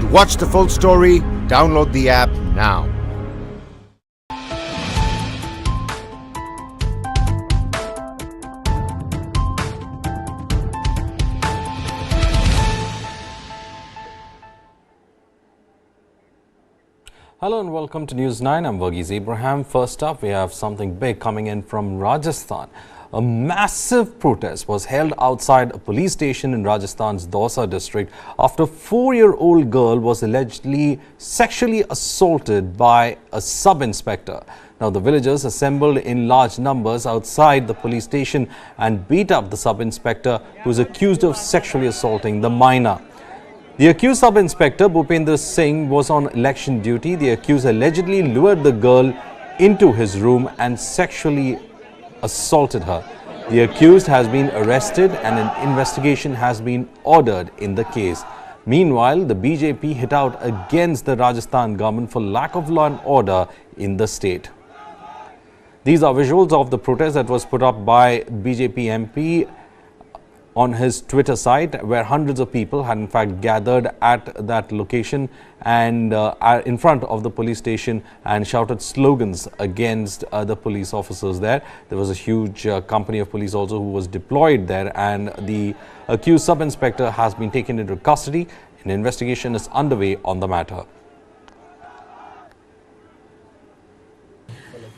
To watch the full story, download the app now. Hello and welcome to News 9. I'm Verghese Abraham. First up, we have something big coming in from Rajasthan. A massive protest was held outside a police station in Rajasthan's Dausa district after a 4-year-old girl was allegedly sexually assaulted by a sub-inspector. Now, the villagers assembled in large numbers outside the police station and beat up the sub-inspector who is accused of sexually assaulting the minor. The accused sub-inspector Bhupendra Singh was on election duty. The accused allegedly lured the girl into his room and sexually assaulted her. The accused has been arrested and an investigation has been ordered in the case. Meanwhile, the BJP hit out against the Rajasthan government for lack of law and order in the state. These are visuals of the protest that was put up by BJP MP on his Twitter site, where hundreds of people had in fact gathered at that location and in front of the police station and shouted slogans against the police officers there. There was a huge company of police also who was deployed there, and the accused sub-inspector has been taken into custody. An investigation is underway on the matter.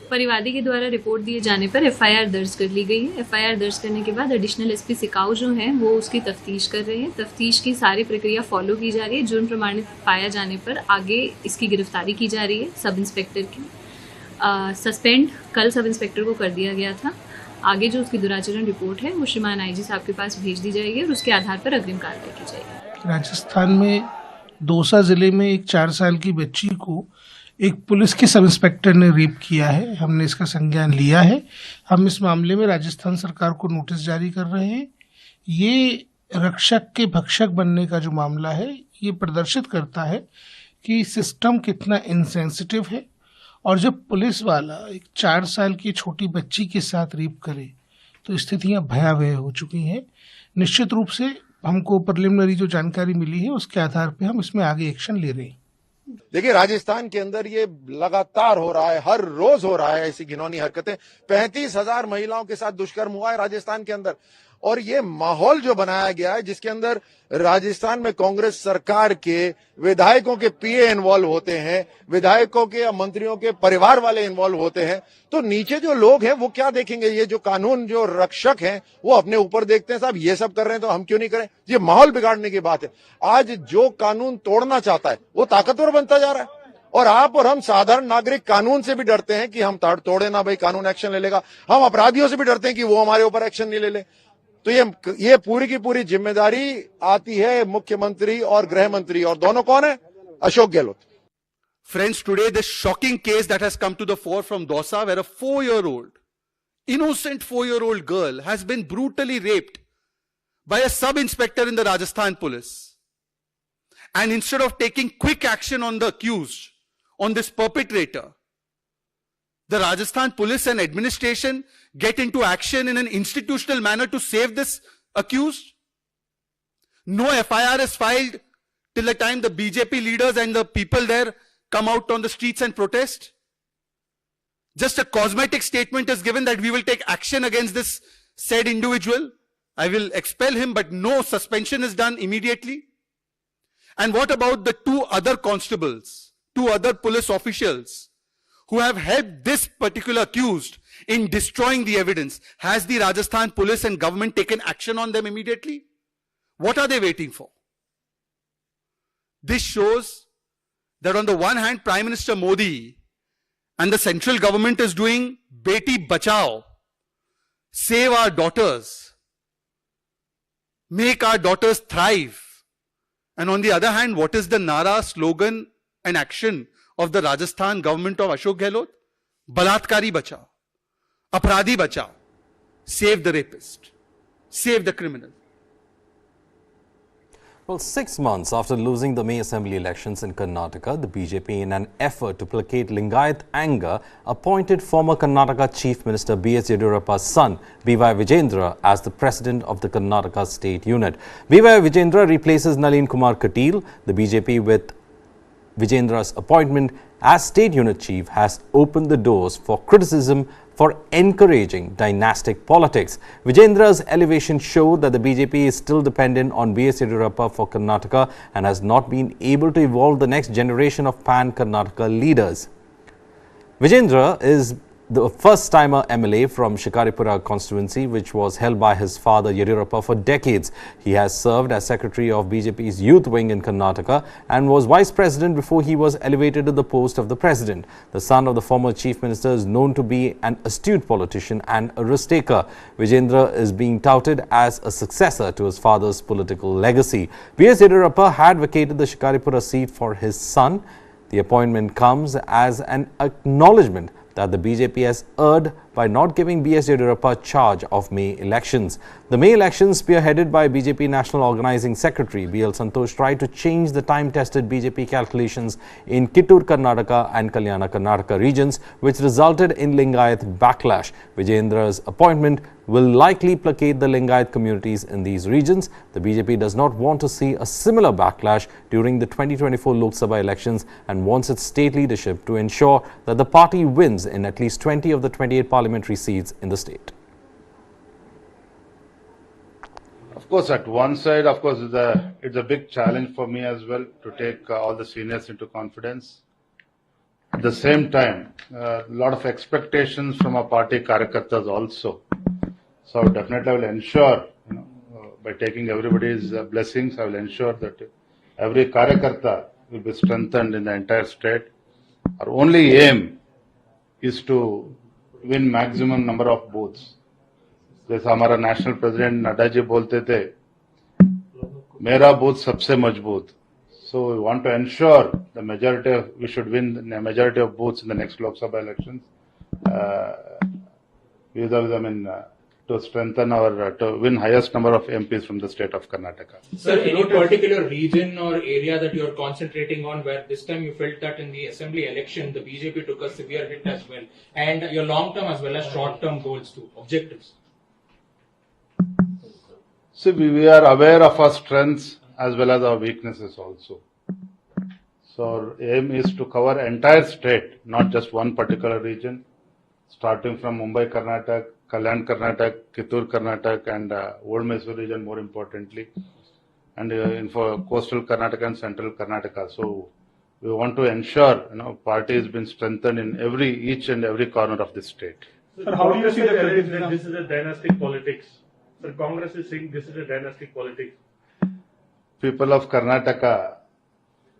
परिवादी के द्वारा report दिए जाने पर FIR दर्ज कर ली गई है। एफआईआर दर्ज करने के बाद एडिशनल एसपी सिकाऊ जो हैं वो उसकी तफ्तीश कर रहे हैं। तफ्तीश की सारी प्रक्रिया फॉलो की जा रही है। जुर्म प्रमाणित पाया जाने पर आगे इसकी गिरफ्तारी की जा रही है। सब इंस्पेक्टर की सस्पेंड कल सब इंस्पेक्टर को कर दिया गया था। आगे जो उसकी दुराचरण रिपोर्ट है वो श्रीमान आईजी साहब के पास भेज दी जाएगी और उसके आधार पर अग्रिम कार्रवाई की जाएगी। राजस्थान में दौसा जिले में एक 4 साल की बच्ची को एक पुलिस के सब इंस्पेक्टर ने रेप किया है। हमने इसका संज्ञान लिया है। हम इस मामले में राजस्थान सरकार को नोटिस जारी कर रहे हैं। ये रक्षक के भक्षक बनने का जो मामला है, ये प्रदर्शित करता है कि सिस्टम कितना इनसेंसिटिव है, और जब पुलिस वाला एक 4 साल की छोटी बच्ची के साथ रेप करे तो स्थितियां भयावह हो चुकी हैं। निश्चित रूप से हमको प्रिलिमिनरी जो जानकारी मिली है उसके आधार पर हम इसमें आगे एक्शन ले रहे हैं। देखिए, राजस्थान के अंदर ये लगातार हो रहा है, हर रोज हो रहा है ऐसी घिनौनी हरकतें। 35,000 महिलाओं के साथ दुष्कर्म हुआ है राजस्थान के अंदर, और ये माहौल जो बनाया गया है जिसके अंदर राजस्थान में कांग्रेस सरकार के विधायकों के पीए इन्वॉल्व होते हैं, विधायकों के या मंत्रियों के परिवार वाले इन्वॉल्व होते हैं, तो नीचे जो लोग हैं वो क्या देखेंगे? ये जो कानून जो रक्षक हैं वो अपने ऊपर देखते हैं, साहब ये सब कर रहे हैं तो हम क्यों नहीं करें? ये माहौल बिगाड़ने की बात है। आज जो कानून तोड़ना चाहता है वो ताकतवर बनता जा रहा है, और आप और हम साधारण नागरिक कानून से भी डरते हैं कि हम तोड़े ना, भाई कानून एक्शन ले लेगा। हम अपराधियों से भी डरते हैं कि वो हमारे ऊपर एक्शन नहीं ले ले। तो ये पूरी की पूरी जिम्मेदारी आती है मुख्यमंत्री और गृह मंत्री, और दोनों कौन है? Ashok Gehlot. Friends, today this shocking case that has come to the fore from Dausa, where a 4-year-old, innocent 4-year-old girl has been brutally raped by a sub-inspector in the Rajasthan police. And instead of taking quick action on the accused, on this perpetrator, the Rajasthan police and administration get into action in an institutional manner to save this accused. No FIR is filed till the time the BJP leaders and the people there come out on the streets and protest. Just a cosmetic statement is given that we will take action against this said individual. I will expel him, but no suspension is done immediately. And what about the 2 other constables, 2 other police officials who have helped this particular accused in destroying the evidence? Has the Rajasthan police and government taken action on them immediately? What are they waiting for? This shows that on the one hand, Prime Minister Modi and the central government is doing Beti Bachao, save our daughters, make our daughters thrive. And on the other hand, what is the Nara, slogan and action of the Rajasthan government of Ashok Gehlot? Balatkari bachao, Apradhi bachao, save the rapist, save the criminal. Well, 6 months after losing the May Assembly elections in Karnataka, the BJP, in an effort to placate Lingayat anger, appointed former Karnataka Chief Minister Viajyendra son, Viajyendra, as the president of the Karnataka state unit. Viajyendra replaces Nalin Kumar Katil. The BJP, with Viajyendra's appointment as State Unit Chief has opened the doors for criticism for encouraging dynastic politics. Viajyendra's elevation showed that the BJP is still dependent on B.S. Yediyurappa for Karnataka and has not been able to evolve the next generation of pan-Karnataka leaders. Viajyendra is the first-timer MLA from Shikaripura constituency, which was held by his father Yediyurappa for decades. He has served as secretary of BJP's youth wing in Karnataka and was vice president before he was elevated to the post of the president. The son of the former chief minister is known to be an astute politician and a risk-taker. Viajyendra is being touted as a successor to his father's political legacy. B.S. Yediyurappa had vacated the Shikaripura seat for his son. The appointment comes as an acknowledgement that the BJP has erred by not giving B.S. Yediyurappa charge of May elections. The May elections, spearheaded by BJP National Organizing Secretary B.L. Santosh, tried to change the time-tested BJP calculations in Kittur Karnataka and Kalyana Karnataka regions, which resulted in Lingayat backlash. Viajyendra's appointment will likely placate the Lingayat communities in these regions. The BJP does not want to see a similar backlash during the 2024 Lok Sabha elections and wants its state leadership to ensure that the party wins in at least 20 of the 28 parliamentary seats in the state. Of course, at one side, of course, it's a big challenge for me as well to take all the seniors into confidence. At the same time, a lot of expectations from our party Karyakartas also. So definitely I will ensure, by taking everybody's blessings, I will ensure that every Karyakarta will be strengthened in the entire state. Our only aim is to win maximum number of booths. जैसा हमारा national president Nadda ji बोलते थे, मेरा booth सबसे मजबूत. So we want to ensure we should win the majority of booths in the next Lok Sabha elections. To strengthen to win highest number of MPs from the state of Karnataka. Sir, any particular region or area that you are concentrating on where this time you felt that in the assembly election the BJP took a severe hit as well, and your long-term as well as short-term goals too, objectives? See, we are aware of our strengths as well as our weaknesses also. So our aim is to cover entire state, not just one particular region, starting from Mumbai, Karnataka, Kalyan, Karnataka, Kittur, Karnataka, and Old Mysore region more importantly, and for coastal Karnataka and central Karnataka. So we want to ensure, party has been strengthened in each and every corner of the state. Sir, how do you see the narrative that this is a dynastic politics? Sir, Congress is saying this is a dynastic politics. People of Karnataka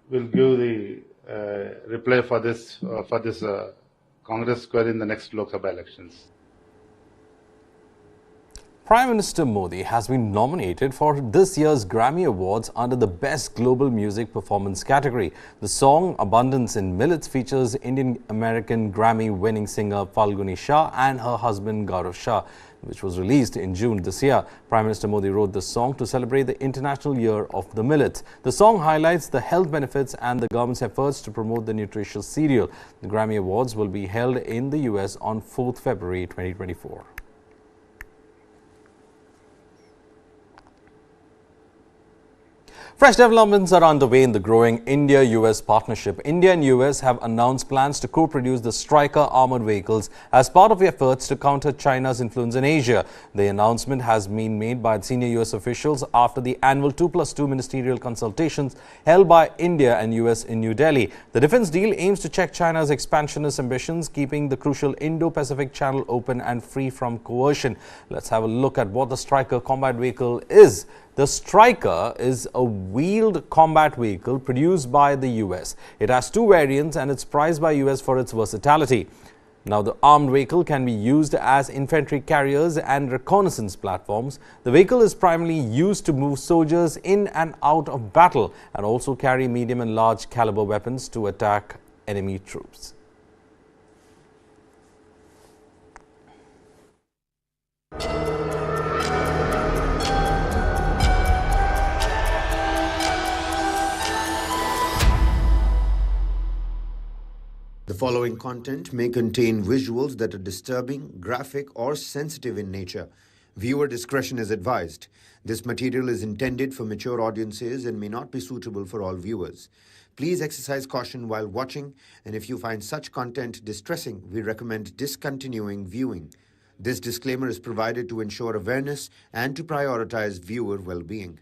will give the reply for this Congress square in the next Lok Sabha elections. Prime Minister Modi has been nominated for this year's Grammy Awards under the Best Global Music Performance category. The song Abundance in Millets features Indian-American Grammy-winning singer Falguni Shah and her husband Gaurav Shah, which was released in June this year. Prime Minister Modi wrote the song to celebrate the International Year of the Millet. The song highlights the health benefits and the government's efforts to promote the nutritious cereal. The Grammy Awards will be held in the US on 4th February 2024. Fresh developments are underway in the growing India-US partnership. India and US have announced plans to co-produce the Stryker armored vehicles as part of efforts to counter China's influence in Asia. The announcement has been made by senior US officials after the annual 2+2 ministerial consultations held by India and US in New Delhi. The defense deal aims to check China's expansionist ambitions, keeping the crucial Indo-Pacific channel open and free from coercion. Let's have a look at what the Stryker combat vehicle is. The Stryker is a wheeled combat vehicle produced by the US. It has two variants and it's prized by US for its versatility. Now, the armed vehicle can be used as infantry carriers and reconnaissance platforms. The vehicle is primarily used to move soldiers in and out of battle and also carry medium and large caliber weapons to attack enemy troops. The following content may contain visuals that are disturbing, graphic, or sensitive in nature. Viewer discretion is advised. This material is intended for mature audiences and may not be suitable for all viewers. Please exercise caution while watching, and if you find such content distressing, we recommend discontinuing viewing. This disclaimer is provided to ensure awareness and to prioritize viewer well-being.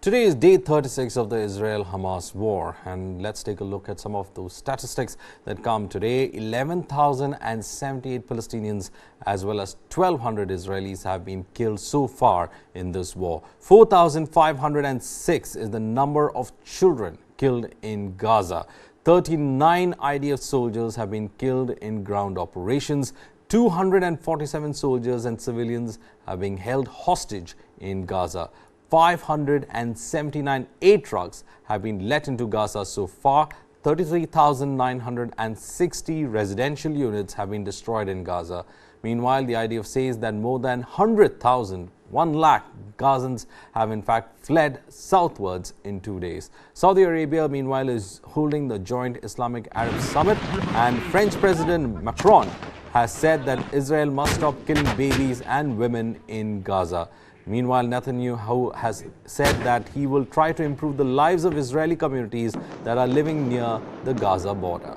Today is day 36 of the Israel-Hamas war, and let's take a look at some of those statistics that come today. 11,078 Palestinians as well as 1,200 Israelis have been killed so far in this war. 4,506 is the number of children killed in Gaza. 39 IDF soldiers have been killed in ground operations. 247 soldiers and civilians are being held hostage in Gaza. 579 aid trucks have been let into Gaza so far. 33,960 residential units have been destroyed in Gaza. Meanwhile, the IDF says that more than 100,000, 1 lakh Gazans have in fact fled southwards in 2 days. Saudi Arabia, meanwhile, is holding the joint Islamic Arab Summit, and French President Macron has said that Israel must stop killing babies and women in Gaza. Meanwhile, Netanyahu has said that he will try to improve the lives of Israeli communities that are living near the Gaza border.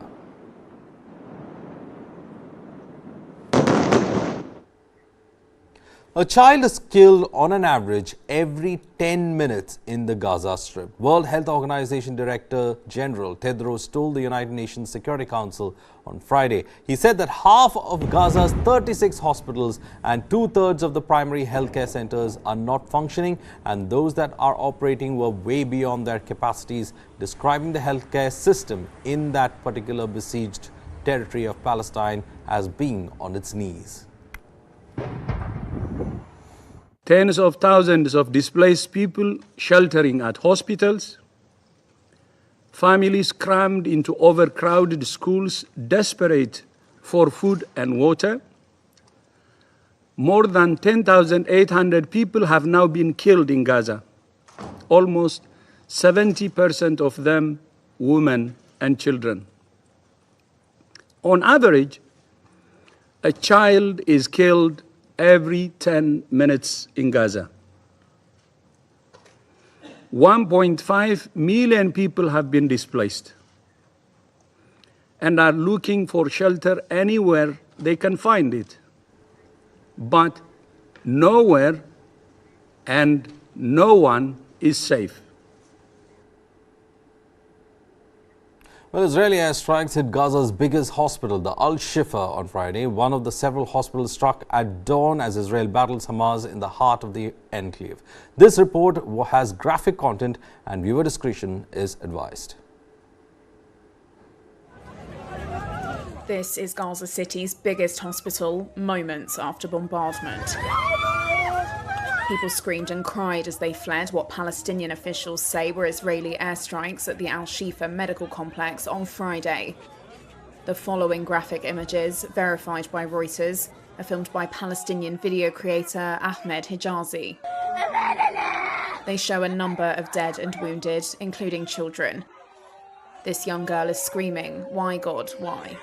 A child is killed on an average every 10 minutes in the Gaza Strip. World Health Organization Director General Tedros told the United Nations Security Council on Friday. He said that half of Gaza's 36 hospitals and 2/3 of the primary healthcare centers are not functioning, and those that are operating were way beyond their capacities, describing the healthcare system in that particular besieged territory of Palestine as being on its knees. Tens of thousands of displaced people sheltering at hospitals, families crammed into overcrowded schools, desperate for food and water. More than 10,800 people have now been killed in Gaza, almost 70% of them women and children. On average, a child is killed every 10 minutes in Gaza. 1.5 million people have been displaced and are looking for shelter anywhere they can find it. But nowhere and no one is safe. Well, Israeli airstrikes hit Gaza's biggest hospital, the Al-Shifa, on Friday, one of the several hospitals struck at dawn as Israel battles Hamas in the heart of the enclave. This report has graphic content and viewer discretion is advised. This is Gaza City's biggest hospital, moments after bombardment. People screamed and cried as they fled what Palestinian officials say were Israeli airstrikes at the Al-Shifa medical complex on Friday. The following graphic images, verified by Reuters, are filmed by Palestinian video creator Ahmed Hijazi. They show a number of dead and wounded, including children. This young girl is screaming, "Why, God, why?"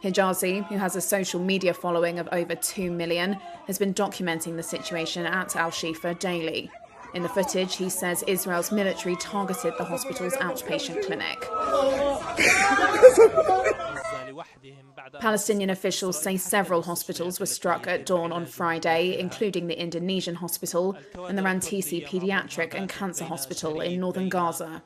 Hijazi, who has a social media following of over 2 million, has been documenting the situation at Al-Shifa daily. In the footage, he says Israel's military targeted the hospital's outpatient clinic. Palestinian officials say several hospitals were struck at dawn on Friday, including the Indonesian hospital and the Rantisi Pediatric and Cancer Hospital in northern Gaza.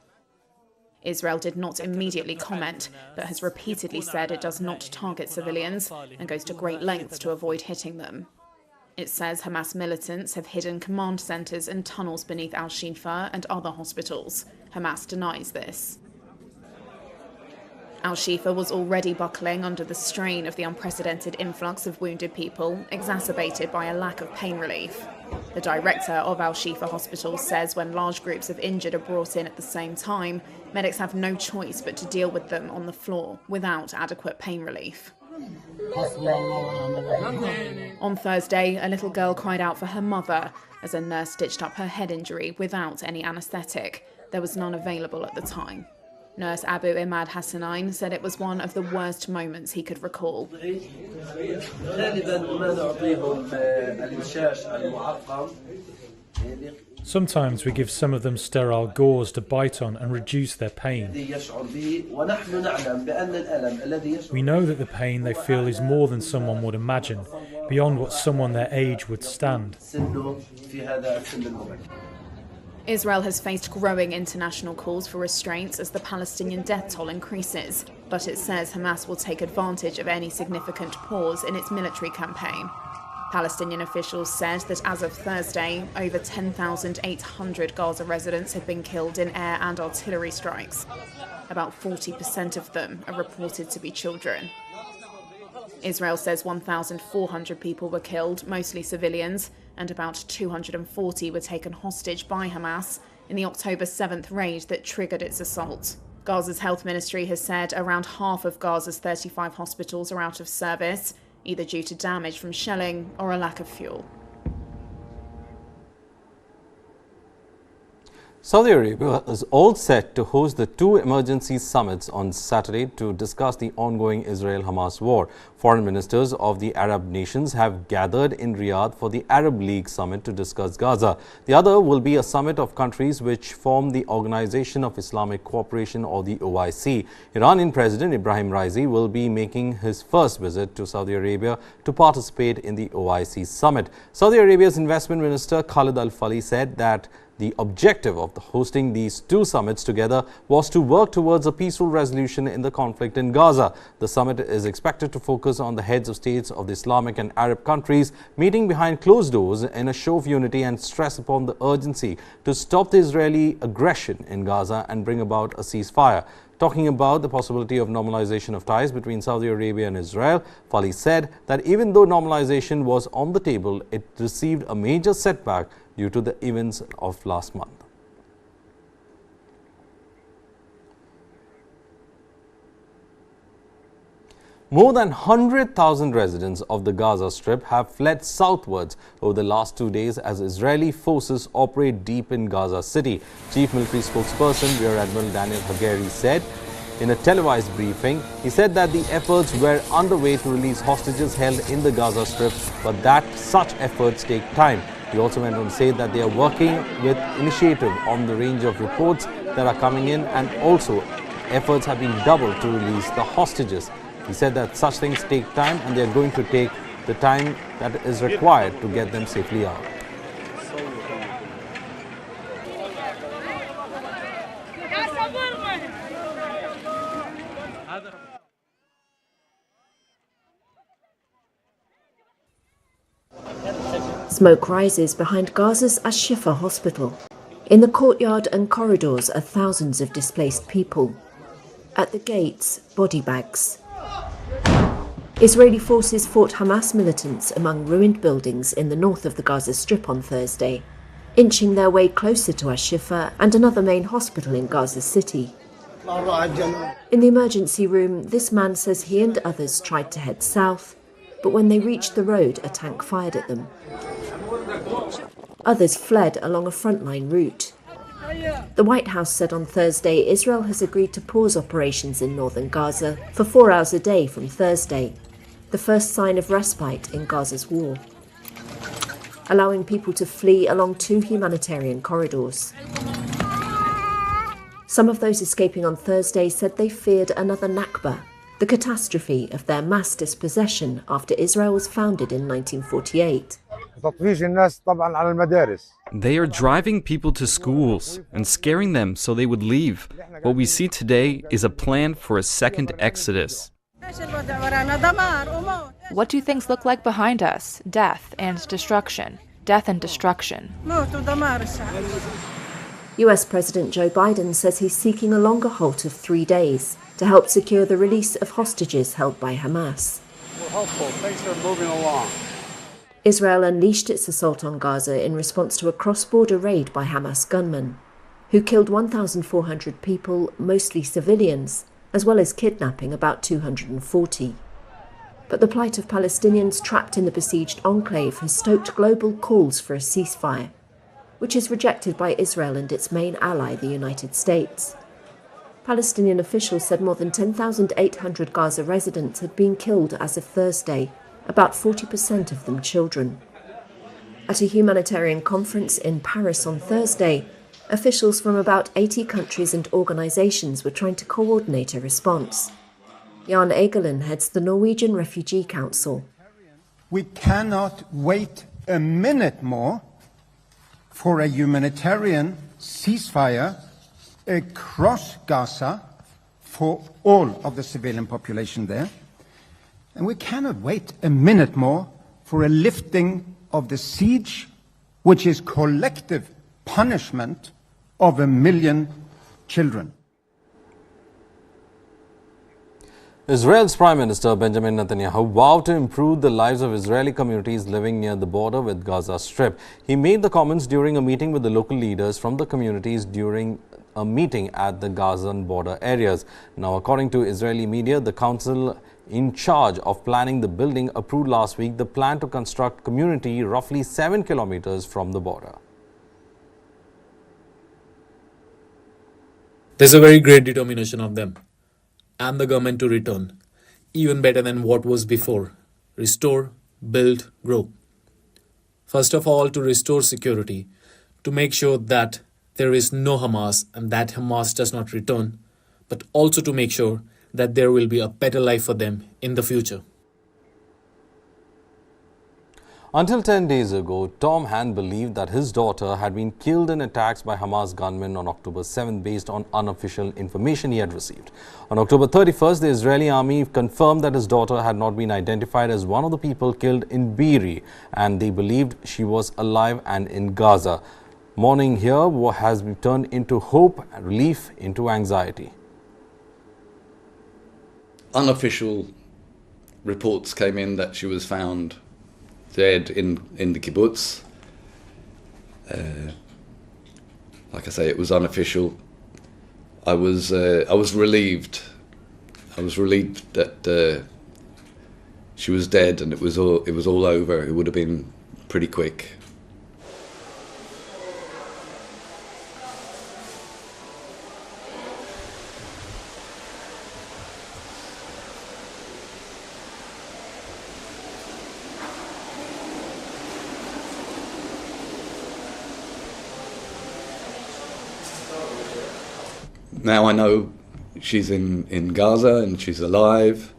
Israel did not immediately comment, but has repeatedly said it does not target civilians and goes to great lengths to avoid hitting them. It says Hamas militants have hidden command centres and tunnels beneath Al-Shifa and other hospitals. Hamas denies this. Al-Shifa was already buckling under the strain of the unprecedented influx of wounded people, exacerbated by a lack of pain relief. The director of Al-Shifa Hospital says when large groups of injured are brought in at the same time, medics have no choice but to deal with them on the floor without adequate pain relief. On Thursday, a little girl cried out for her mother as a nurse stitched up her head injury without any anaesthetic. There was none available at the time. Nurse Abu Imad Hassanain said it was one of the worst moments he could recall. Sometimes we give some of them sterile gauze to bite on and reduce their pain. We know that the pain they feel is more than someone would imagine, beyond what someone their age would stand. Israel has faced growing international calls for restraints as the Palestinian death toll increases, but it says Hamas will take advantage of any significant pause in its military campaign. Palestinian officials said that as of Thursday, over 10,800 Gaza residents have been killed in air and artillery strikes. About 40% of them are reported to be children. Israel says 1,400 people were killed, mostly civilians, and about 240 were taken hostage by Hamas in the October 7th raid that triggered its assault. Gaza's health ministry has said around half of Gaza's 35 hospitals are out of service, either due to damage from shelling or a lack of fuel. Saudi Arabia is all set to host the two emergency summits on Saturday to discuss the ongoing Israel-Hamas war. Foreign ministers of the Arab nations have gathered in Riyadh for the Arab League summit to discuss Gaza. The other will be a summit of countries which form the Organization of Islamic Cooperation, or the OIC. Iranian President Ibrahim Raisi will be making his first visit to Saudi Arabia to participate in the OIC summit. Saudi Arabia's investment minister Khalid Al-Falih said that the objective of hosting these two summits together was to work towards a peaceful resolution in the conflict in Gaza. The summit is expected to focus on the heads of states of the Islamic and Arab countries meeting behind closed doors in a show of unity and stress upon the urgency to stop the Israeli aggression in Gaza and bring about a ceasefire. Talking about the possibility of normalization of ties between Saudi Arabia and Israel, Falih said that even though normalization was on the table, it received a major setback due to the events of last month. More than 100,000 residents of the Gaza Strip have fled southwards over the last 2 days as Israeli forces operate deep in Gaza City. Chief Military Spokesperson Rear Admiral Daniel Hagari said in a televised briefing, he said that the efforts were underway to release hostages held in the Gaza Strip, but that such efforts take time. He also went on to say that they are working with initiative on the range of reports that are coming in, and also efforts have been doubled to release the hostages. He said that such things take time and they are going to take the time that is required to get them safely out. Smoke rises behind Gaza's Al-Shifa hospital. In the courtyard and corridors are thousands of displaced people. At the gates, body bags. Israeli forces fought Hamas militants among ruined buildings in the north of the Gaza Strip on Thursday, inching their way closer to Al-Shifa and another main hospital in Gaza City. In the emergency room, this man says he and others tried to head south, but when they reached the road, a tank fired at them. Others fled along a frontline route. The White House said on Thursday Israel has agreed to pause operations in northern Gaza for 4 hours a day from Thursday, the first sign of respite in Gaza's war, allowing people to flee along 2 humanitarian corridors. Some of those escaping on Thursday said they feared another Nakba, the catastrophe of their mass dispossession after Israel was founded in 1948. They are driving people to schools and scaring them so they would leave. What we see today is a plan for a second exodus. What do things look like behind us? Death and destruction. Death and destruction. US President Joe Biden says he's seeking a longer halt of 3 days to help secure the release of hostages held by Hamas. We're hopeful. Things are moving along. Israel unleashed its assault on Gaza in response to a cross-border raid by Hamas gunmen, who killed 1,400 people, mostly civilians, as well as kidnapping about 240. But the plight of Palestinians trapped in the besieged enclave has stoked global calls for a ceasefire, which is rejected by Israel and its main ally, the United States. Palestinian officials said more than 10,800 Gaza residents had been killed as of Thursday, about 40% of them children. At a humanitarian conference in Paris on Thursday, officials from about 80 countries and organisations were trying to coordinate a response. Jan Egeland heads the Norwegian Refugee Council. We cannot wait a minute more for a humanitarian ceasefire across Gaza for all of the civilian population there. And we cannot wait a minute more for a lifting of the siege, which is collective punishment of 1 million children. Israel's Prime Minister Benjamin Netanyahu vowed to improve the lives of Israeli communities living near the border with Gaza Strip. He made the comments during a meeting with the local leaders from the communities during a meeting at the Gazan border areas. Now, according to Israeli media, the council in charge of planning the building approved last week the plan to construct community roughly 7 kilometers from the border. There's a very great determination of them and the government to return, even better than what was before. Restore, build, grow. First of all, to restore security, to make sure that there is no Hamas and that Hamas does not return, but also to make sure that there will be a better life for them in the future. Until 10 days ago, Tom Hand believed that his daughter had been killed in attacks by Hamas gunmen on October 7th based on unofficial information he had received. On October 31st, the Israeli army confirmed that his daughter had not been identified as one of the people killed in Beeri, and they believed she was alive and in Gaza. Mourning here has been turned into hope and relief into anxiety. Unofficial reports came in that she was found dead in the kibbutz. Like I say, it was unofficial. I was relieved. I was relieved that she was dead and it was all over. It would have been pretty quick. Now I know she's in Gaza and she's alive.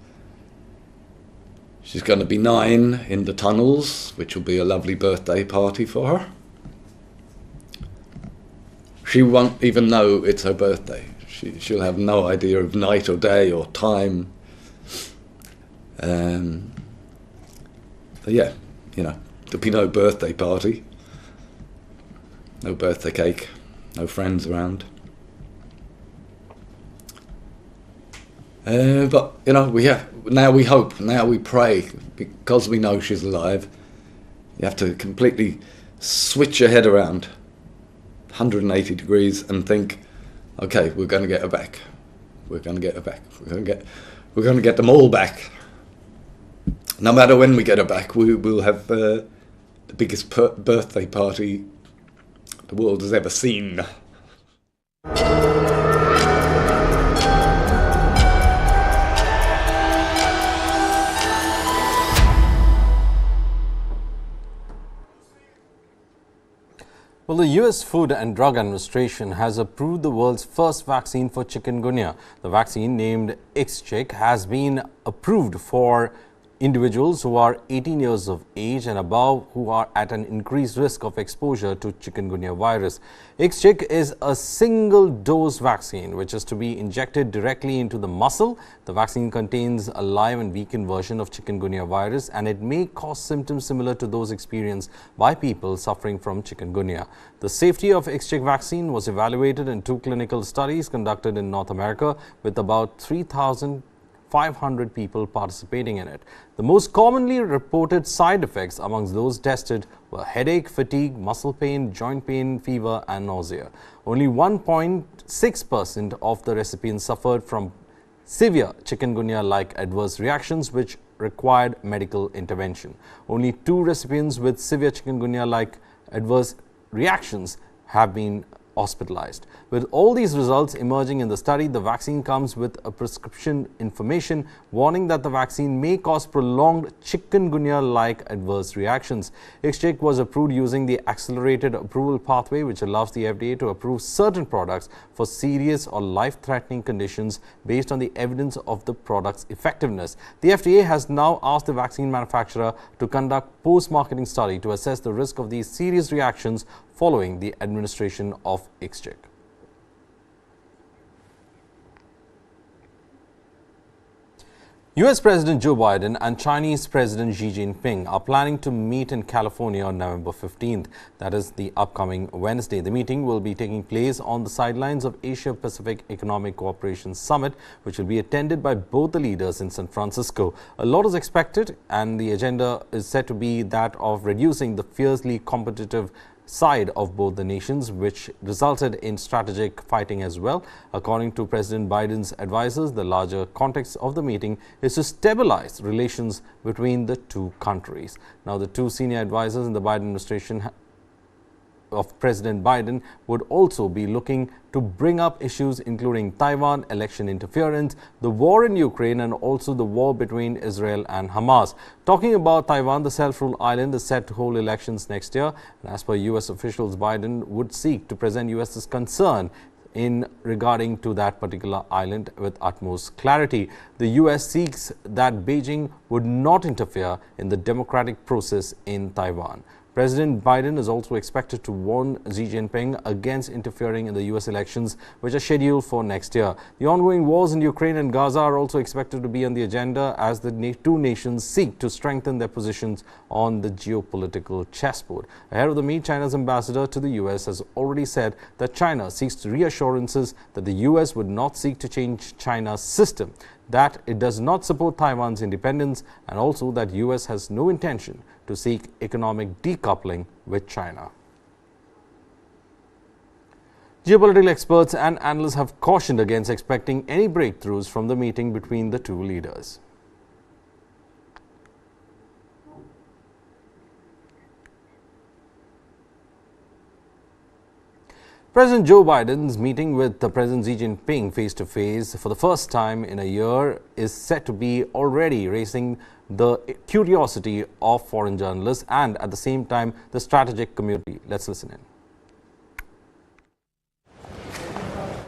She's going to be 9 in the tunnels, which will be a lovely birthday party for her. She won't even know it's her birthday. She'll have no idea of night or day or time. But yeah, you know, there'll be no birthday party, no birthday cake, no friends around. But, you know, now we hope, now we pray, because we know she's alive. You have to completely switch your head around 180 degrees and think, okay, we're going to get her back. We're going to get her back. We're going to get them all back. No matter when we get her back, we will have the biggest birthday party the world has ever seen. Well, the US Food and Drug Administration has approved the world's first vaccine for chikungunya. The vaccine, named IXCHIQ, has been approved for individuals who are 18 years of age and above who are at an increased risk of exposure to chikungunya virus. IXCHIQ is a single-dose vaccine which is to be injected directly into the muscle. The vaccine contains a live and weakened version of chikungunya virus, and it may cause symptoms similar to those experienced by people suffering from chikungunya. The safety of IXCHIQ vaccine was evaluated in 2 clinical studies conducted in North America with about 3,500 people participating in it. The most commonly reported side effects amongst those tested were headache, fatigue, muscle pain, joint pain, fever and nausea. Only 1.6% of the recipients suffered from severe chikungunya-like adverse reactions which required medical intervention. Only 2 recipients with severe chikungunya-like adverse reactions have been hospitalized. With all these results emerging in the study, the vaccine comes with a prescription information warning that the vaccine may cause prolonged chikungunya-like adverse reactions. Ixchik was approved using the accelerated approval pathway, which allows the FDA to approve certain products for serious or life-threatening conditions based on the evidence of the product's effectiveness. The FDA has now asked the vaccine manufacturer to conduct post-marketing study to assess the risk of these serious reactions following the administration of Ixchik. US President Joe Biden and Chinese President Xi Jinping are planning to meet in California on November 15th. That is the upcoming Wednesday. The meeting will be taking place on the sidelines of Asia-Pacific Economic Cooperation Summit, which will be attended by both the leaders in San Francisco. A lot is expected, and the agenda is said to be that of reducing the fiercely competitive side of both the nations, which resulted in strategic fighting as well. According to President Biden's advisors, the larger context of the meeting is to stabilize relations between the two countries. Now, the two senior advisors in the Biden administration of President Biden would also be looking to bring up issues including Taiwan, election interference, the war in Ukraine, and also the war between Israel and Hamas. Talking about Taiwan, the self-ruled island is set to hold elections next year. And as per US officials, Biden would seek to present US's concern in regarding to that particular island with utmost clarity. The US seeks that Beijing would not interfere in the democratic process in Taiwan. President Biden is also expected to warn Xi Jinping against interfering in the US elections, which are scheduled for next year. The ongoing wars in Ukraine and Gaza are also expected to be on the agenda as the two nations seek to strengthen their positions on the geopolitical chessboard. Ahead of the meet, China's ambassador to the US has already said that China seeks reassurances that the US would not seek to change China's system, that it does not support Taiwan's independence, and also that US has no intention to seek economic decoupling with China. Geopolitical experts and analysts have cautioned against expecting any breakthroughs from the meeting between the two leaders. President Joe Biden's meeting with President Xi Jinping face-to-face for the first time in a year is set to be already raising the curiosity of foreign journalists and at the same time the strategic community. Let's listen in.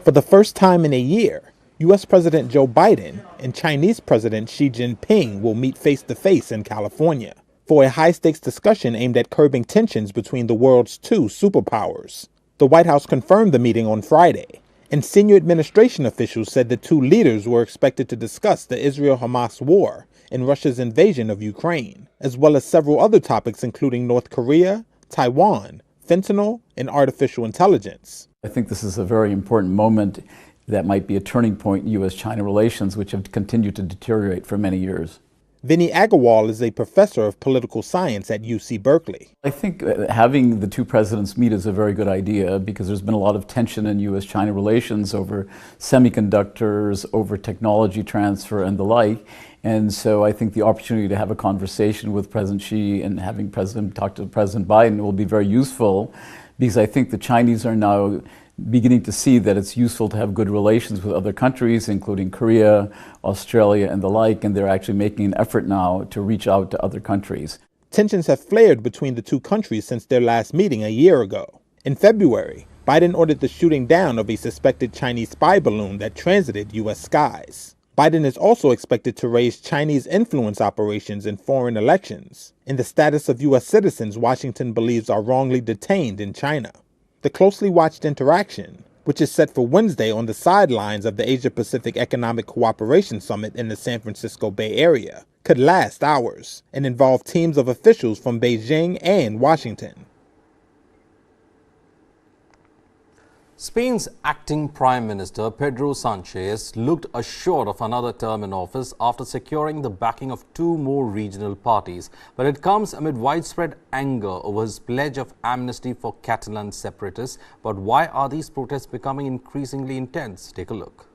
For the first time in a year, U.S. President Joe Biden and Chinese President Xi Jinping will meet face-to-face in California for a high-stakes discussion aimed at curbing tensions between the world's two superpowers. The White House confirmed the meeting on Friday, and senior administration officials said the two leaders were expected to discuss the Israel-Hamas war and Russia's invasion of Ukraine, as well as several other topics including North Korea, Taiwan, fentanyl, and artificial intelligence. I think this is a very important moment that might be a turning point in U.S.-China relations, which have continued to deteriorate for many years. Vinny Agarwal is a professor of political science at UC Berkeley. I think having the two presidents meet is a very good idea because there's been a lot of tension in U.S.-China relations over semiconductors, over technology transfer and the like. And so I think the opportunity to have a conversation with President Xi and having President talk to President Biden will be very useful because I think the Chinese are now beginning to see that it's useful to have good relations with other countries, including Korea, Australia, and the like, and they're actually making an effort now to reach out to other countries. Tensions have flared between the two countries since their last meeting a year ago. In February, Biden ordered the shooting down of a suspected Chinese spy balloon that transited U.S. skies. Biden is also expected to raise Chinese influence operations in foreign elections and the status of U.S. citizens Washington believes are wrongly detained in China. The closely watched interaction, which is set for Wednesday on the sidelines of the Asia-Pacific Economic Cooperation Summit in the San Francisco Bay Area, could last hours and involve teams of officials from Beijing and Washington. Spain's acting Prime Minister Pedro Sanchez looked assured of another term in office after securing the backing of two more regional parties. But it comes amid widespread anger over his pledge of amnesty for Catalan separatists. But why are these protests becoming increasingly intense? Take a look.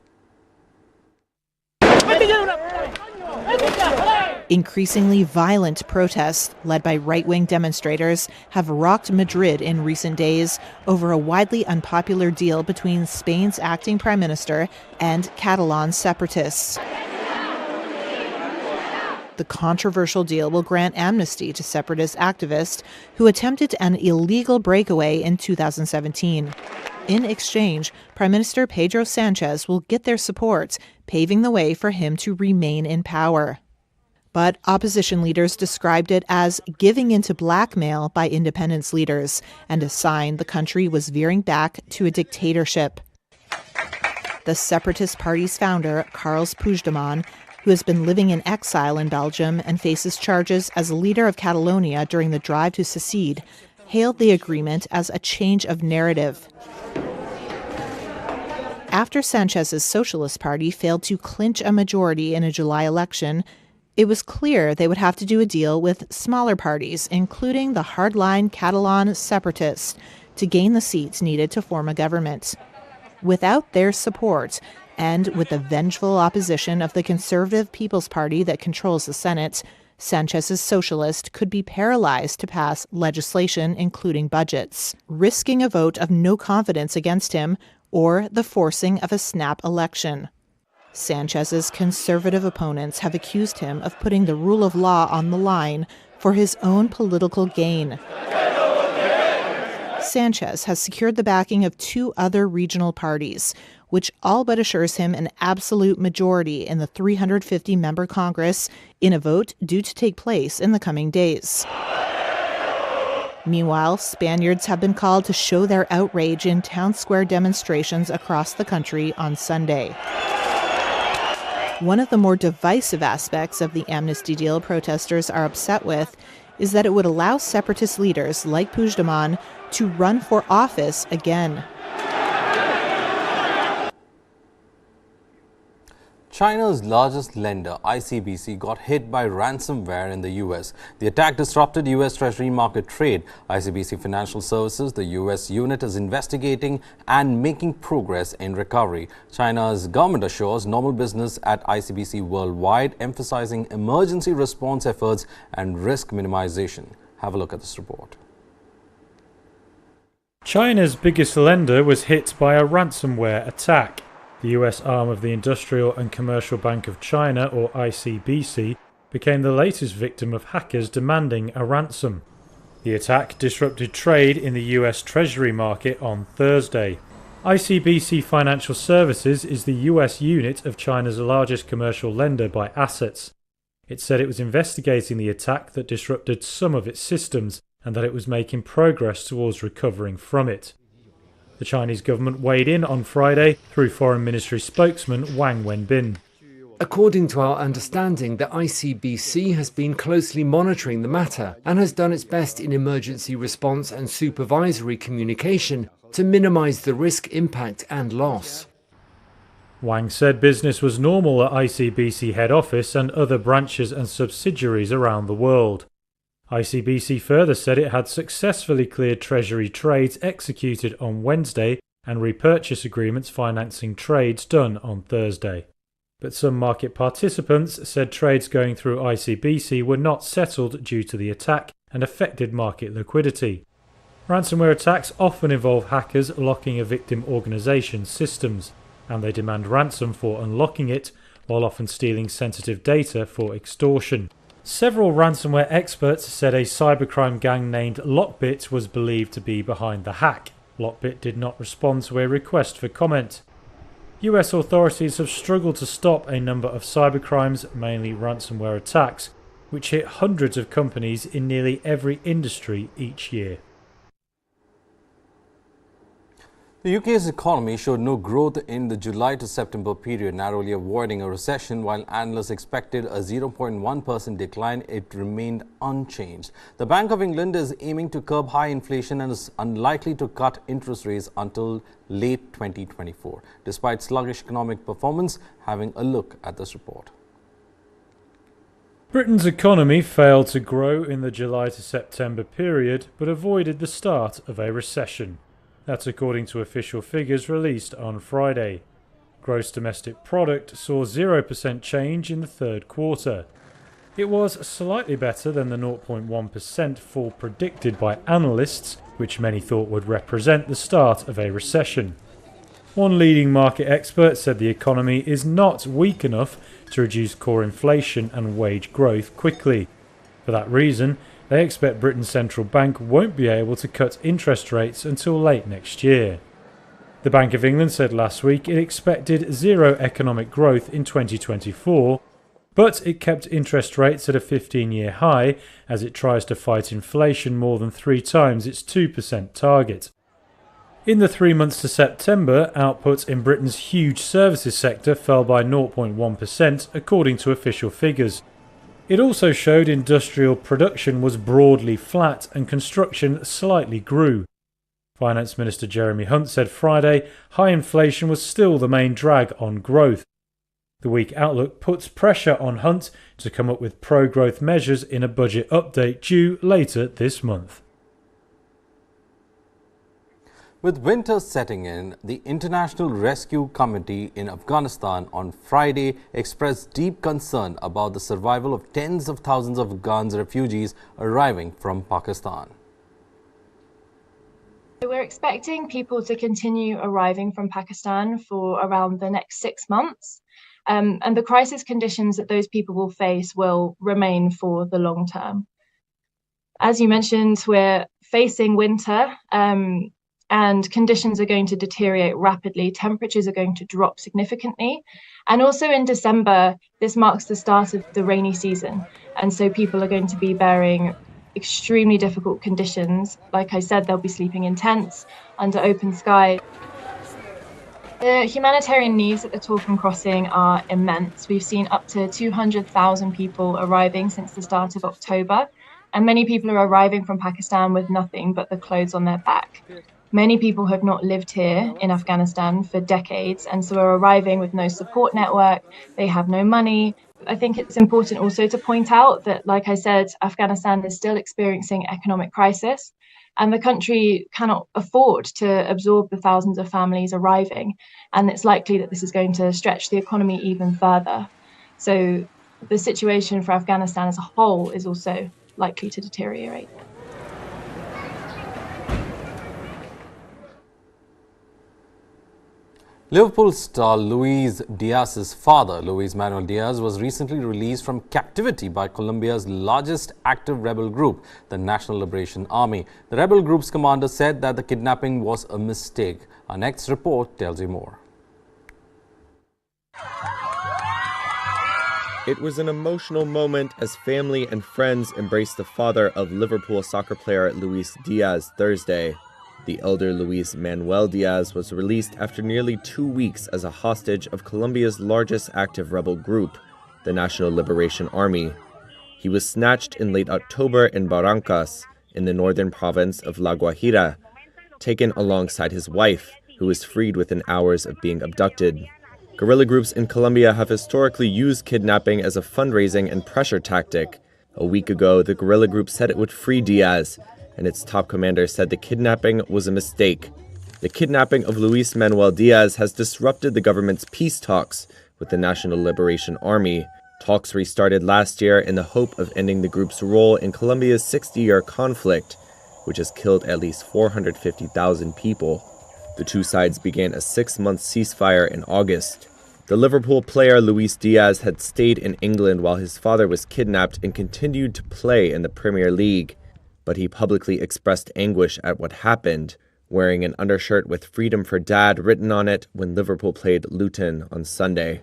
Increasingly violent protests, led by right-wing demonstrators, have rocked Madrid in recent days over a widely unpopular deal between Spain's acting prime minister and Catalan separatists. The controversial deal will grant amnesty to separatist activists who attempted an illegal breakaway in 2017. In exchange, Prime Minister Pedro Sanchez will get their support, paving the way for him to remain in power. But opposition leaders described it as giving into blackmail by independence leaders and a sign the country was veering back to a dictatorship. The Separatist Party's founder, Carles Puigdemont, who has been living in exile in Belgium and faces charges as a leader of Catalonia during the drive to secede, hailed the agreement as a change of narrative. After Sanchez's Socialist Party failed to clinch a majority in a July election, it was clear they would have to do a deal with smaller parties, including the hardline Catalan separatists, to gain the seats needed to form a government. Without their support, and with the vengeful opposition of the Conservative People's Party that controls the Senate, Sanchez's socialist could be paralyzed to pass legislation, including budgets, risking a vote of no confidence against him or the forcing of a snap election. Sanchez's conservative opponents have accused him of putting the rule of law on the line for his own political gain. Sanchez has secured the backing of 2 other regional parties, which all but assures him an absolute majority in the 350-member Congress in a vote due to take place in the coming days. Meanwhile, Spaniards have been called to show their outrage in town square demonstrations across the country on Sunday. One of the more divisive aspects of the amnesty deal protesters are upset with is that it would allow separatist leaders like Puigdemont to run for office again. China's largest lender, ICBC, got hit by ransomware in the U.S. The attack disrupted U.S. Treasury market trade. ICBC Financial Services, the U.S. unit, is investigating and making progress in recovery. China's government assures normal business at ICBC worldwide, emphasizing emergency response efforts and risk minimization. Have a look at this report. China's biggest lender was hit by a ransomware attack. The US arm of the Industrial and Commercial Bank of China, or ICBC, became the latest victim of hackers demanding a ransom. The attack disrupted trade in the US Treasury market on Thursday. ICBC Financial Services is the US unit of China's largest commercial lender by assets. It said it was investigating the attack that disrupted some of its systems and that it was making progress towards recovering from it. The Chinese government weighed in on Friday through Foreign Ministry spokesman Wang Wenbin. According to our understanding, the ICBC has been closely monitoring the matter and has done its best in emergency response and supervisory communication to minimize the risk, impact and loss. Wang said business was normal at ICBC head office and other branches and subsidiaries around the world. ICBC further said it had successfully cleared Treasury trades executed on Wednesday and repurchase agreements financing trades done on Thursday. But some market participants said trades going through ICBC were not settled due to the attack and affected market liquidity. Ransomware attacks often involve hackers locking a victim organisation's systems, and they demand ransom for unlocking it, while often stealing sensitive data for extortion. Several ransomware experts said a cybercrime gang named Lockbit was believed to be behind the hack. Lockbit did not respond to a request for comment. US authorities have struggled to stop a number of cybercrimes, mainly ransomware attacks, which hit hundreds of companies in nearly every industry each year. The UK's economy showed no growth in the July to September period, narrowly avoiding a recession. While analysts expected a 0.1% decline, it remained unchanged. The Bank of England is aiming to curb high inflation and is unlikely to cut interest rates until late 2024, despite sluggish economic performance. Having a look at this report. Britain's economy failed to grow in the July to September period, but avoided the start of a recession. That's according to official figures released on Friday. Gross domestic product saw 0% change in the third quarter. It was slightly better than the 0.1% fall predicted by analysts, which many thought would represent the start of a recession. One leading market expert said the economy is not weak enough to reduce core inflation and wage growth quickly. For that reason, they expect Britain's central bank won't be able to cut interest rates until late next year. The Bank of England said last week it expected zero economic growth in 2024, but it kept interest rates at a 15-year high as it tries to fight inflation more than 3 times its 2% target. In the 3 months to September, output in Britain's huge services sector fell by 0.1% according to official figures. It also showed industrial production was broadly flat and construction slightly grew. Finance Minister Jeremy Hunt said Friday high inflation was still the main drag on growth. The weak outlook puts pressure on Hunt to come up with pro-growth measures in a budget update due later this month. With winter setting in, the International Rescue Committee in Afghanistan on Friday expressed deep concern about the survival of tens of thousands of Afghan refugees arriving from Pakistan. We're expecting people to continue arriving from Pakistan for around the next 6 months. And the crisis conditions that those people will face will remain for the long term. As you mentioned, we're facing winter and conditions are going to deteriorate rapidly. Temperatures are going to drop significantly. And also in December, this marks the start of the rainy season. And so people are going to be bearing extremely difficult conditions. Like I said, they'll be sleeping in tents under open sky. The humanitarian needs at the Torkham Crossing are immense. We've seen up to 200,000 people arriving since the start of October, and many people are arriving from Pakistan with nothing but the clothes on their back. Many people have not lived here in Afghanistan for decades, and so are arriving with no support network. They have no money. I think it's important also to point out that, like I said, Afghanistan is still experiencing economic crisis. And the country cannot afford to absorb the thousands of families arriving. And it's likely that this is going to stretch the economy even further. So the situation for Afghanistan as a whole is also likely to deteriorate. Liverpool star Luis Diaz's father, Luis Manuel Diaz, was recently released from captivity by Colombia's largest active rebel group, the National Liberation Army. The rebel group's commander said that the kidnapping was a mistake. Our next report tells you more. It was an emotional moment as family and friends embraced the father of Liverpool soccer player Luis Diaz Thursday. The elder Luis Manuel Diaz was released after nearly 2 weeks as a hostage of Colombia's largest active rebel group, the National Liberation Army. He was snatched in late October in Barrancas, in the northern province of La Guajira, taken alongside his wife, who was freed within hours of being abducted. Guerrilla groups in Colombia have historically used kidnapping as a fundraising and pressure tactic. A week ago, the guerrilla group said it would free Diaz, and its top commander said the kidnapping was a mistake. The kidnapping of Luis Manuel Diaz has disrupted the government's peace talks with the National Liberation Army. Talks restarted last year in the hope of ending the group's role in Colombia's 60-year conflict, which has killed at least 450,000 people. The two sides began a 6-month ceasefire in August. The Liverpool player Luis Diaz had stayed in England while his father was kidnapped and continued to play in the Premier League. But he publicly expressed anguish at what happened, wearing an undershirt with "Freedom for Dad" written on it when Liverpool played Luton on Sunday.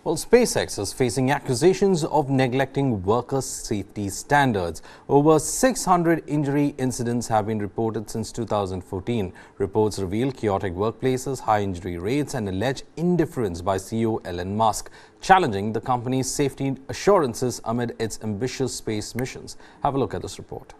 Well, SpaceX is facing accusations of neglecting worker safety standards. Over 600 injury incidents have been reported since 2014. Reports reveal chaotic workplaces, high injury rates, and alleged indifference by CEO Elon Musk, challenging the company's safety assurances amid its ambitious space missions. Have a look at this report.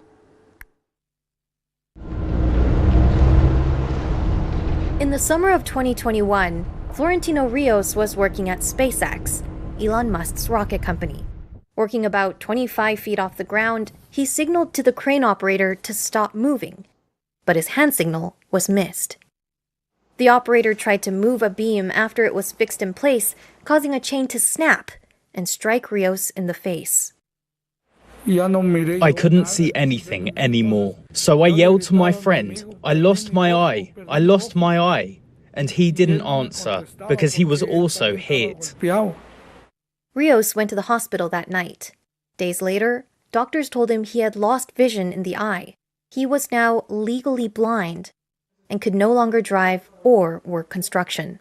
In the summer of 2021, Florentino Rios was working at SpaceX, Elon Musk's rocket company. Working about 25 feet off the ground, he signaled to the crane operator to stop moving, but his hand signal was missed. The operator tried to move a beam after it was fixed in place, causing a chain to snap, and strike Rios in the face. I couldn't see anything anymore. So I yelled to my friend, "I lost my eye, I lost my eye." And he didn't answer because he was also hit. Rios went to the hospital that night. Days later, doctors told him he had lost vision in the eye. He was now legally blind and could no longer drive or work construction.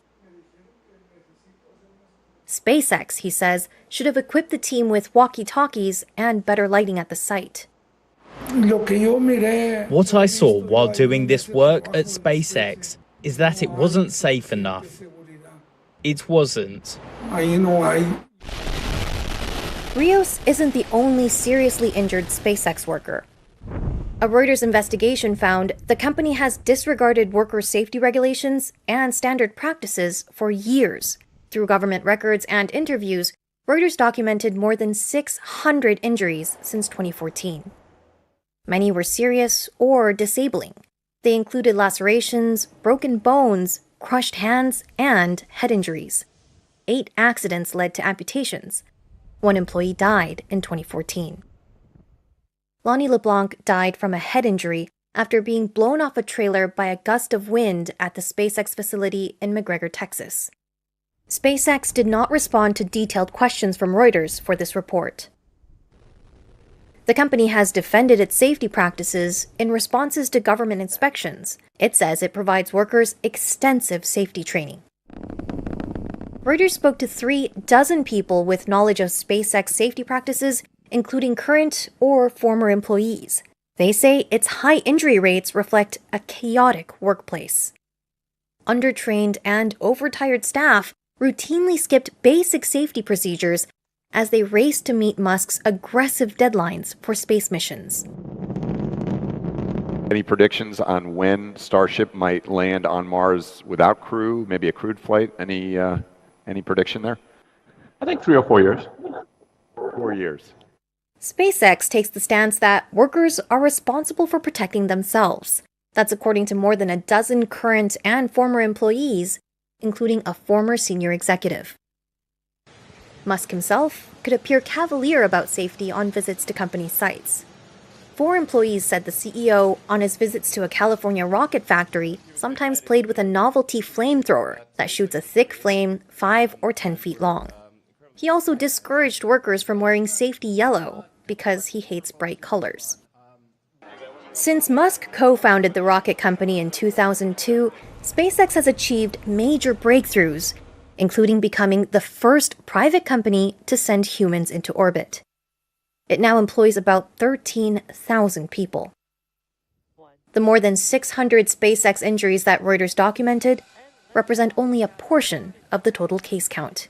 SpaceX, he says, should have equipped the team with walkie-talkies and better lighting at the site. What I saw while doing this work at SpaceX is that it wasn't safe enough. It wasn't. Rios isn't the only seriously injured SpaceX worker. A Reuters investigation found the company has disregarded worker safety regulations and standard practices for years. Through government records and interviews, Reuters documented more than 600 injuries since 2014. Many were serious or disabling. They included lacerations, broken bones, crushed hands, and head injuries. 8 accidents led to amputations. 1 employee died in 2014. Lonnie LeBlanc died from a head injury after being blown off a trailer by a gust of wind at the SpaceX facility in McGregor, Texas. SpaceX did not respond to detailed questions from Reuters for this report. The company has defended its safety practices in responses to government inspections. It says it provides workers extensive safety training. Reuters spoke to 36 people with knowledge of SpaceX safety practices, including current or former employees. They say its high injury rates reflect a chaotic workplace. Undertrained and overtired staff routinely skipped basic safety procedures as they raced to meet Musk's aggressive deadlines for space missions. Any predictions on when Starship might land on Mars without crew, maybe a crewed flight? Any prediction there? I think 3 or 4 years. 4 years. SpaceX takes the stance that workers are responsible for protecting themselves. That's according to more than a dozen current and former employees, including a former senior executive. Musk himself could appear cavalier about safety on visits to company sites. 4 employees said the CEO, on his visits to a California rocket factory, sometimes played with a novelty flamethrower that shoots a thick flame 5 or 10 feet long. He also discouraged workers from wearing safety yellow because he hates bright colors. Since Musk co-founded the rocket company in 2002, SpaceX has achieved major breakthroughs, including becoming the first private company to send humans into orbit. It now employs about 13,000 people. The more than 600 SpaceX injuries that Reuters documented represent only a portion of the total case count.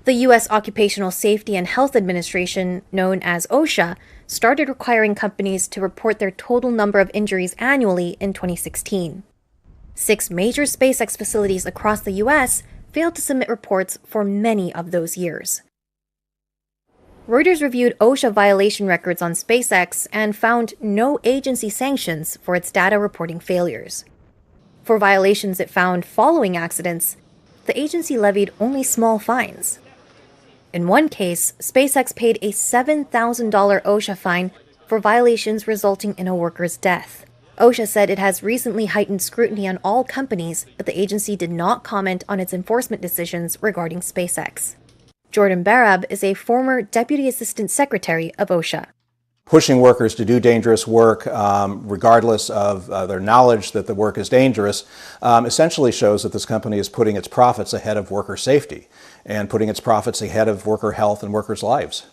The U.S. Occupational Safety and Health Administration, known as OSHA, started requiring companies to report their total number of injuries annually in 2016. 6 major SpaceX facilities across the U.S. failed to submit reports for many of those years. Reuters reviewed OSHA violation records on SpaceX and found no agency sanctions for its data reporting failures. For violations it found following accidents, the agency levied only small fines. In one case, SpaceX paid a $7,000 OSHA fine for violations resulting in a worker's death. OSHA said it has recently heightened scrutiny on all companies, but the agency did not comment on its enforcement decisions regarding SpaceX. Jordan Barab is a former Deputy Assistant Secretary of OSHA. Pushing workers to do dangerous work, regardless of their knowledge that the work is dangerous, essentially shows that this company is putting its profits ahead of worker safety and putting its profits ahead of worker health and workers' lives.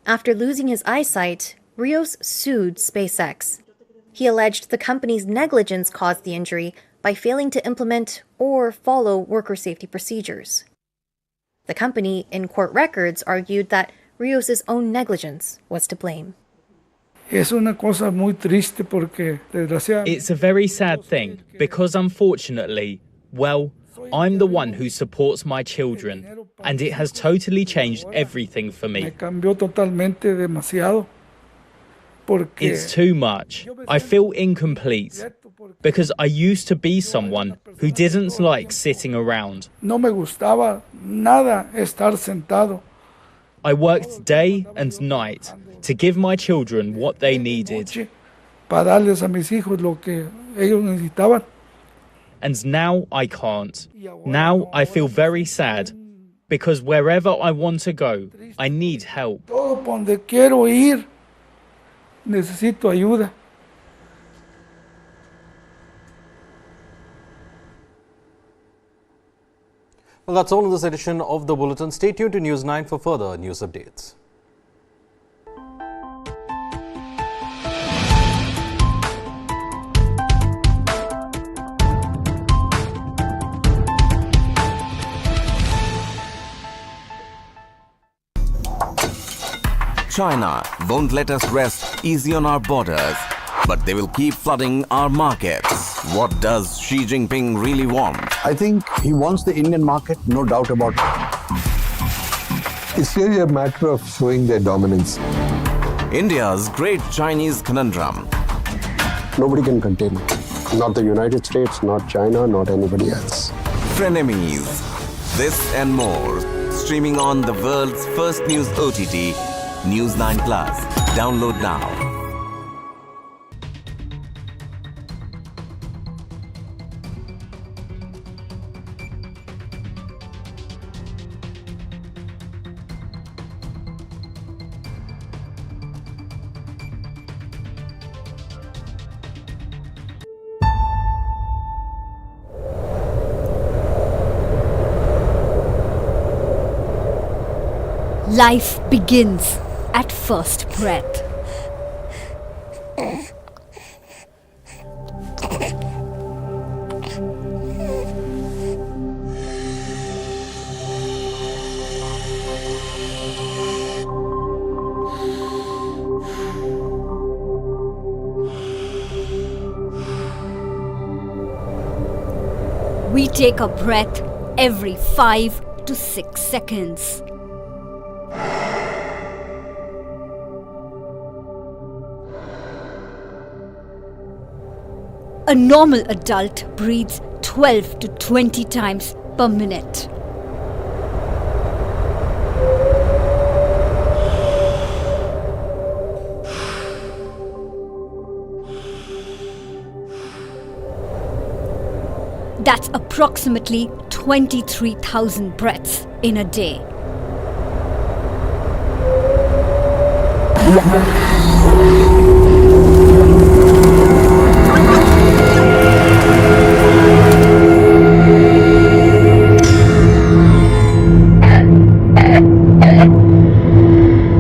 After losing his eyesight, Rios sued SpaceX. He alleged the company's negligence caused the injury by failing to implement or follow worker safety procedures. The company, in court records, argued that Rios' own negligence was to blame. It's a very sad thing because, unfortunately, well, I'm the one who supports my children, and it has totally changed everything for me. It's too much. I feel incomplete because I used to be someone who didn't like sitting around. No me gustaba nada estar sentado. I worked day and night to give my children what they needed. Para darles a mis hijos lo que ellos necesitaban. And now I can't. Now I feel very sad because wherever I want to go, I need help. Todo por donde quiero ir, necesito ayuda. Well, that's all in this edition of the Bulletin. Stay tuned to News 9 for further news updates. China won't let us rest easy on our borders, but they will keep flooding our markets. What does Xi Jinping really want? I think he wants the Indian market, no doubt about it. It's really a matter of showing their dominance. India's great Chinese conundrum. Nobody can contain it. Not the United States, not China, not anybody else. Frenemies. This and more. Streaming on the world's first news OTT, News 9 Plus. Download now. Life begins at first breath. We take a breath every 5 to 6 seconds. A normal adult breathes 12 to 20 times per minute. That's approximately 23,000 breaths in a day.